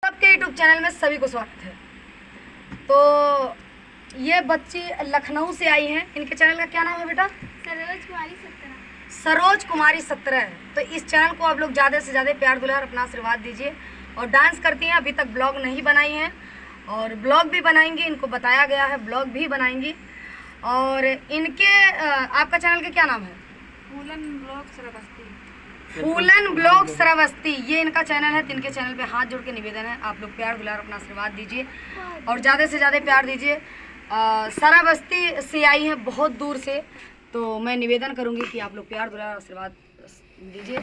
सबके YouTube channel में सभी को स्वागत है। तो ये बच्ची लखनऊ से आई हैं। इनके चैनल का क्या नाम है बेटा? सरोज कुमारी 17। तो इस चैनल को आप लोग ज़्यादा से ज़्यादा प्यार दुलार अपना आशीर्वाद दीजिए। और डांस करती हैं, अभी तक ब्लॉग नहीं बनाई हैं और ब्लॉग भी बनाएंगी, इनको बताया गया है ब्लॉग भी बनाएंगी। और इनके आपका चैनल का क्या नाम है? फूलन ब्लॉग श्रावस्ती, ये इनका चैनल है। तो इनके चैनल पे हाथ जोड़ के निवेदन है, आप लोग प्यार दुलार अपना आशीर्वाद दीजिए और ज़्यादा से ज़्यादा प्यार दीजिए। श्रावस्ती से आई हैं बहुत दूर से, तो मैं निवेदन करूंगी कि आप लोग प्यार दुलार आशीर्वाद दीजिए।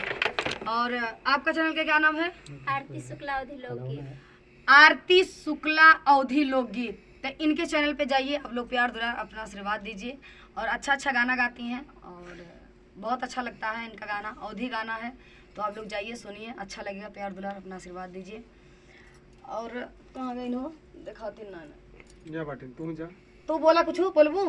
और आपका चैनल का क्या नाम है? आरती शुक्ला अवधि लोकगीत। आरती शुक्ला अवधि लोकगीत। तो इनके चैनल पे जाइए, आप लोग प्यार दुलार अपना आशीर्वाद दीजिए। और अच्छा गाना गाती हैं और बहुत अच्छा लगता है इनका गाना, अवधि गाना है। तो आप लोग जाइए, सुनिए, अच्छा लगेगा। प्यार दुलार अपना आशीर्वाद दीजिए। और कहाँ गई नो दिखाती ना जा बाटे तू जा। तो बोला कुछ बोलबू?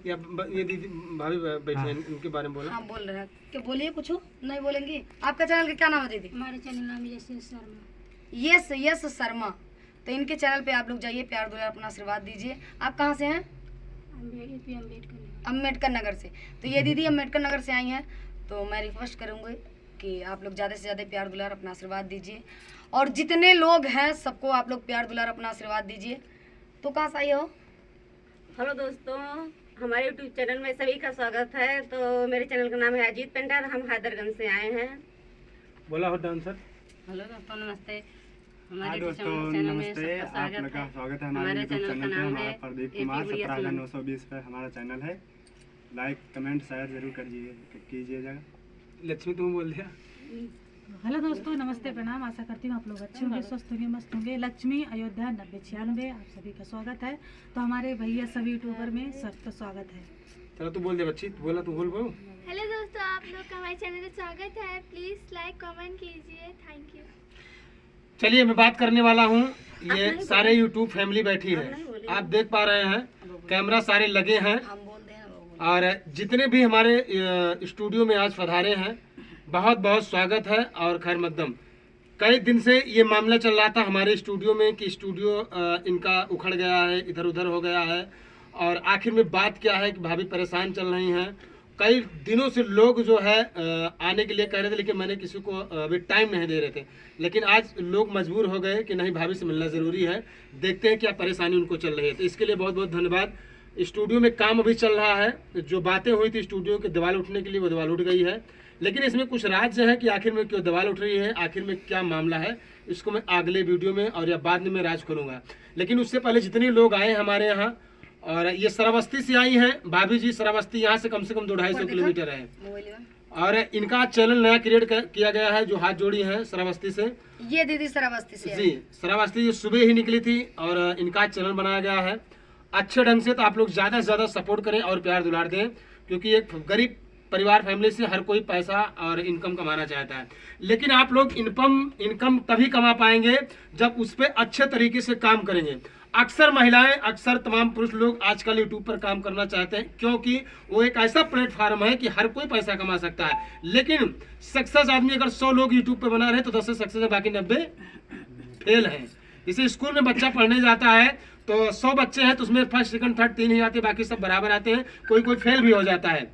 या ये दीदी भाभी बैठी हैं, इनके बारे में बोला। हाँ बोल रहे हैं कि बोलिए कुछ। नहीं बोलेंगी? आपका चैनल का क्या नाम है दीदी? हमारे चैनल नाम यश शर्मा। यस शर्मा। तो इनके चैनल पे आप लोग जाइए, प्यार दुलार अपना आशीर्वाद दीजिए। आप कहाँ से हैं? अम्बेडकर नगर से। तो ये दीदी अम्बेडकर नगर से आई हैं। तो मैं रिक्वेस्ट करूँगी कि आप लोग ज़्यादा से ज़्यादा प्यार दुलार अपना आशीर्वाद दीजिए। और जितने लोग हैं सबको आप लोग प्यार दुलार अपना आशीर्वाद दीजिए। तो कहाँ से आई हो? हेलो दोस्तों, हमारे यूट्यूब चैनल में सभी का स्वागत है। तो मेरे चैनल का नाम है अजीत पेंटर, हम हैदरगंज से आए हैं। बोला हो डांसर। हेलो दोस्तों, नमस्ते। हाँ दोस्तों नमस्ते, आप लोग का स्वागत है हमारे यूट्यूब चैनल पे। हमारा प्रदीप कुमार 17,920 पे हमारा चैनल है। लाइक कमेंट शेयर जरूर कीजिएगा। लक्ष्मी तुम बोल दिया। हेलो दोस्तों, नमस्ते, प्रणाम। आशा करती हूँ आप लोग अच्छे होंगे, स्वस्थ होंगे, मस्त होंगे। लक्ष्मी अयोध्या 9096 आप सभी का स्वागत है। तो हमारे भैया सभी यूट्यूबर में सबका स्वागत है। चलो तू बोल दे बच्ची, बोला तू बोल। हेलो दोस्तों, आप लोग का हमारे चैनल में स्वागत है। प्लीज लाइक कमेंट कीजिए, थैंक यू। चलिए मैं बात करने वाला हूँ। ये सारे यूट्यूब फैमिली बैठी है, आप देख पा रहे हैं, कैमरा सारे लगे हैं। और जितने भी हमारे स्टूडियो में आज पधारे हैं, बहुत बहुत स्वागत है और खैर मकदम। कई दिन से ये मामला चल रहा था हमारे स्टूडियो में कि स्टूडियो इनका उखड़ गया है, इधर उधर हो गया है। और आखिर में बात क्या है कि भाभी परेशान चल रही हैं। कई दिनों से लोग जो है आने के लिए कह रहे थे, लेकिन मैंने किसी को अभी टाइम नहीं दे रहे थे। लेकिन आज लोग मजबूर हो गए कि नहीं, भाभी से मिलना ज़रूरी है, देखते हैं क्या परेशानी उनको चल रही है। तो इसके लिए बहुत बहुत धन्यवाद। स्टूडियो में काम अभी चल रहा है, जो बातें हुई थी स्टूडियो के दीवार उठने के लिए, वो दीवार उठ गई है। लेकिन इसमें कुछ राज है कि आखिर में क्यों दीवार उठ रही है, आखिर में क्या मामला है, इसको मैं अगले वीडियो में और या बाद में मैं राज करूँगा। लेकिन उससे पहले जितने लोग आए हमारे यहाँ, और ये श्रावस्ती से आई हैं भाभी जी। श्रावस्ती यहाँ से कम 250 किलोमीटर है। और इनका चैनल नया क्रिएट किया गया है, जो हाथ जोड़ी है श्रावस्ती से। ये दीदी श्रावस्ती से जी, श्रावस्ती सुबह ही निकली थी और इनका चैनल बनाया गया है अच्छे ढंग से। तो आप लोग ज़्यादा से ज़्यादा सपोर्ट करें और प्यार दुलार दें, क्योंकि एक गरीब परिवार फैमिली से हर कोई पैसा और इनकम कमाना चाहता है। लेकिन आप लोग इनकम तभी कमा पाएंगे जब उस पर अच्छे तरीके से काम करेंगे। अक्सर महिलाएं, अक्सर तमाम पुरुष लोग आजकल यूट्यूब पर काम करना चाहते हैं, क्योंकि वो एक ऐसा प्लेटफॉर्म है कि हर कोई पैसा कमा सकता है। लेकिन सक्सेस आदमी अगर 100 लोग यूट्यूब पर बना रहे तो 10 सक्सेस है, बाकी 90 फेल हैं। इसे स्कूल में बच्चा पढ़ने जाता है तो 100 बच्चे हैं तो उसमें फर्स्ट सेकंड थर्ड 3 ही आते, बाकी सब बराबर आते हैं, कोई फेल भी हो जाता है।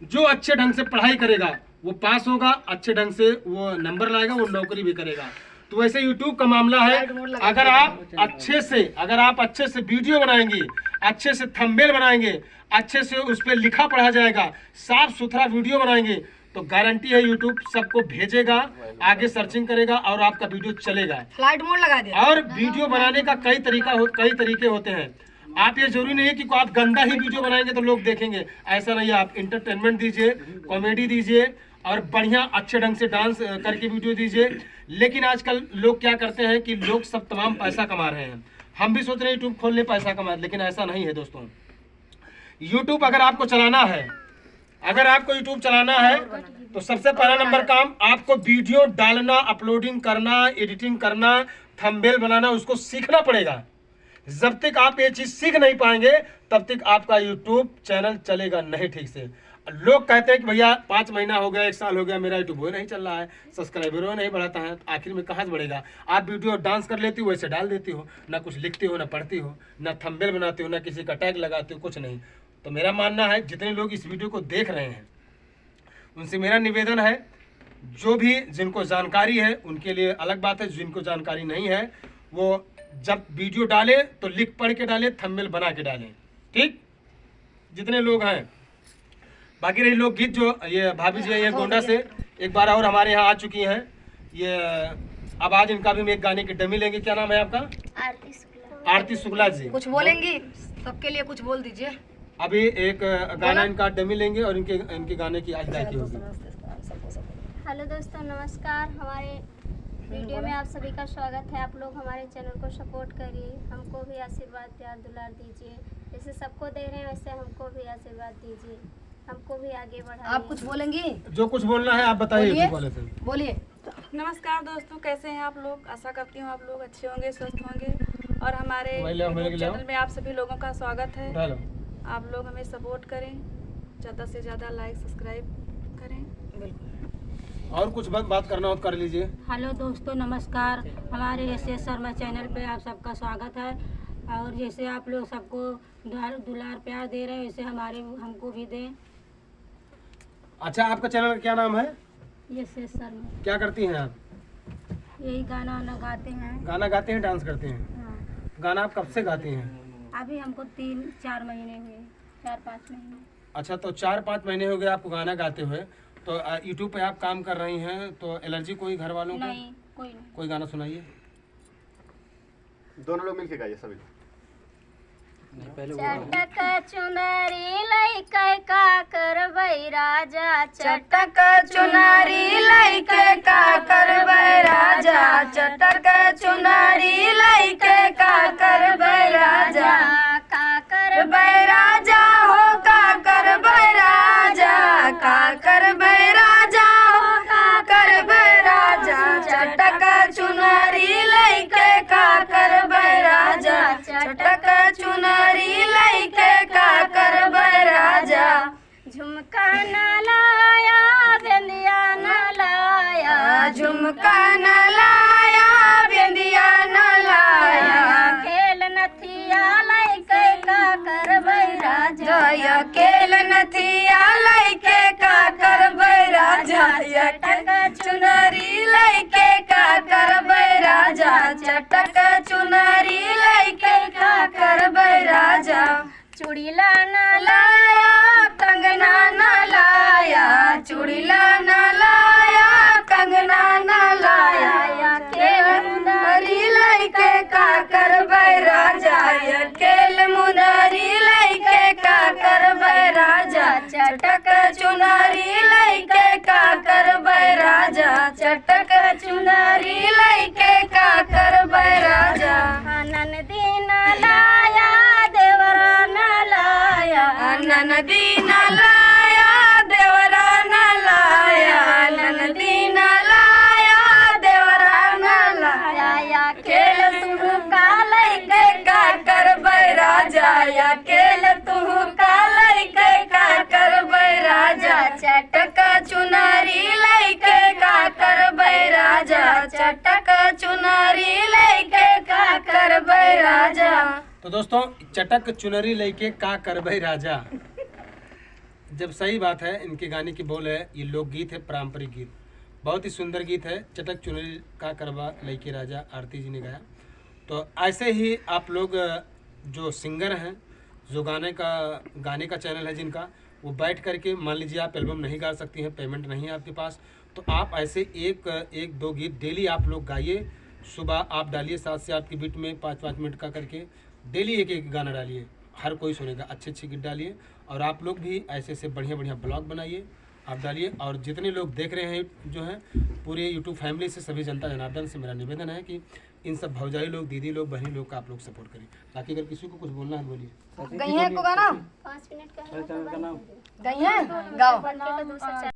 जो अच्छे ढंग से पढ़ाई करेगा वो पास होगा, अच्छे ढंग से वो नंबर लाएगा, वो नौकरी भी करेगा। तो वैसे YouTube का मामला है, अगर आप अच्छे से वीडियो बनाएंगे, अच्छे से थंबनेल बनाएंगे, अच्छे से उस पर लिखा पढ़ा जाएगा, साफ सुथरा वीडियो बनाएंगे, तो गारंटी है YouTube सबको भेजेगा, आगे सर्चिंग करेगा और आपका वीडियो चलेगा। फ्लाइट मोड लगा दिया। और वीडियो बनाने का कई तरीके होते हैं। आप ये जरूरी नहीं है कि आप गंदा ही वीडियो बनाएंगे तो लोग देखेंगे, ऐसा नहीं है। आप इंटरटेनमेंट दीजिए, कॉमेडी दीजिए और बढ़िया अच्छे ढंग से डांस करके वीडियो दीजिए। लेकिन आजकल लोग क्या करते हैं कि लोग सब तमाम पैसा कमा रहे हैं। हम भी सोच रहे हैं यूट्यूब खोल ले पैसा कमा, लेकिन ऐसा नहीं है दोस्तों। यूट्यूब अगर आपको चलाना है, तो सबसे पहला नंबर काम आपको वीडियो डालना, अपलोडिंग करना, एडिटिंग करना, थंबनेल बनाना, उसको सीखना पड़ेगा। जब तक आप ये चीज सीख नहीं पाएंगे तब तक आपका यूट्यूब चैनल चलेगा नहीं ठीक से। लोग कहते हैं कि भैया 5 महीना हो गया, 1 साल हो गया, मेरा यूट्यूब नहीं चल रहा है, सब्सक्राइबरों नहीं बढ़ाता है, तो आखिर में कहाँ से बढ़ेगा। आप वीडियो डांस कर लेती हो, वैसे डाल देती हो, ना कुछ लिखती हो, ना पढ़ती हो, ना थंबनेल बनाती हो, ना किसी का टैग लगाती हो, कुछ नहीं। तो मेरा मानना है जितने लोग इस वीडियो को देख रहे हैं उनसे मेरा निवेदन है, जो भी जिनको जानकारी है उनके लिए अलग बात है, जिनको जानकारी नहीं है वो जब वीडियो डाले तो लिख पढ़ के डाले, थंबनेल बना के डालें, ठीक, जितने लोग हैं। बाकी रही लोकगीत, जो ये भाभी जी है ये गोंडा से एक बार और हमारे यहाँ आ चुकी हैं, ये अब आज इनका भी एक गाने की डमी लेंगे। क्या नाम है आपका? आरती शुक्ला। आरती शुक्ला जी। कुछ बोलेंगी? सबके लिए कुछ बोल दीजिए। अभी एक गाना इनका डमी लेंगे और इनके गाने की आज गायकी होगी। हेलो दोस्तों, नमस्कार। हमारे वीडियो में आप सभी का स्वागत है। आप लोग हमारे चैनल को सपोर्ट करिए, हमको भी आशीर्वाद प्यार दुलार दीजिए। जैसे सबको दे रहे हैं वैसे हमको भी आशीर्वाद दीजिए, हमको भी आगे बढ़ाइए। आप कुछ बोलेंगी? जो कुछ बोलना है आप बताइए। बोलिए। नमस्कार दोस्तों, कैसे हैं आप लोग? आशा करती हूँ आप लोग अच्छे होंगे, स्वस्थ होंगे। और हमारे चैनल में आप सभी लोगों का स्वागत है। आप लोग हमें सपोर्ट करें, ज़्यादा से ज़्यादा लाइक सब्सक्राइब करें। बिल्कुल। और कुछ बात करना हो कर लीजिए। हेलो दोस्तों, नमस्कार। हमारे एस शर्मा चैनल पे आप सबका स्वागत है। और जैसे आप लोग सबको दुलार प्यार दे रहे हैं वैसे हमको भी दें। अच्छा, आपका चैनल का क्या नाम है? एस शर्मा। क्या करती हैं आप? यही गाना वाना गाते हैं। गाना गाते हैं, डांस करते हैं? हाँ। गाना आप कब से गाती हैं? अभी हमको 3-4 महीने हुए, 4-5 महीने। अच्छा, तो 4-5 महीने हो गए आपको गाना गाते हुए। तो यूट्यूब पे आप काम कर रही हैं, तो एलर्जी कोई घर वालों को? नहीं, कोई नहीं। कोई गाना सुनाइए। दोनों लोग मिलके गाइए सभी। चटक चुनरी लइके का करबै राजा, चटक चुनरी लइके का करबै राजा, चटक चुनरी लइके का करबै राजा, का कर करबै राजा हो, का करबै राजा, का करबै राजा हो, का करबै राजा, चटक चुनरी लइके का करबै राजा, चटक चुनरी लइके का करबै राजा। झुमका न लाया, बिंदिया न लाया, झुमका न लाया, बिंदिया न लाया, खेल नथिया लइके का करबै राजा, जय केल नथिया लइके का करबै राजा, चटक चुनरी लइके का करबै राजा, चटक चुनरी लइके का करबै राजा। चूड़ीला न लाया कंगना न लाया, चूड़ीला न लाया, कंगना न लाया, केल मुंदरी लइके का करबै राजा, केल मुंदरी लइके का करबै राजा, चटक चुनरी लइके का करबै राजा, चटक चुनरी लइके का करबै राजा। ननदी न लाया, देवरा न लाया, ननदी न लाया, देवरा न लाया, ननदी न लाया, देवरा न लाया, खेल तुहु का लइके का करबै राजा, या खेल तुहु का लइके का करबै राजा, चटक चुनरी लइके का करबै राजा, चटक चुनरी लइके का करबै राजा। तो दोस्तों, चटक चुनरी लेके का करबै राजा, जब सही बात है। इनके गाने की बोल है, ये लोकगीत है, पारंपरिक गीत, बहुत ही सुंदर गीत है। चटक चुनरी का करवा लेके राजा, आरती जी ने गाया। तो ऐसे ही आप लोग जो सिंगर हैं, जो गाने का चैनल है जिनका, वो बैठ करके, मान लीजिए आप एल्बम नहीं गा सकती हैं, पेमेंट नहीं है आपके पास, तो आप ऐसे एक दो गीत डेली आप लोग गाइए। सुबह आप डालिए 7 से 8 की बीट में 5-5 मिनट का करके डेली एक गाना डालिए, हर कोई सुनेगा। अच्छे गीत डालिए और आप लोग भी ऐसे बढ़िया ब्लॉग बनाइए, आप डालिए। और जितने लोग देख रहे हैं जो हैं पूरे यूट्यूब फैमिली से, सभी जनता जनार्दन से मेरा निवेदन है कि इन सब भौजाई लोग, दीदी लोग, बहनी लोग का आप लोग सपोर्ट करें। बाकी अगर किसी को कुछ बोलना है बोलिए। गई है को गाना? 5 मिनट का गई है, गाओ। दूसरा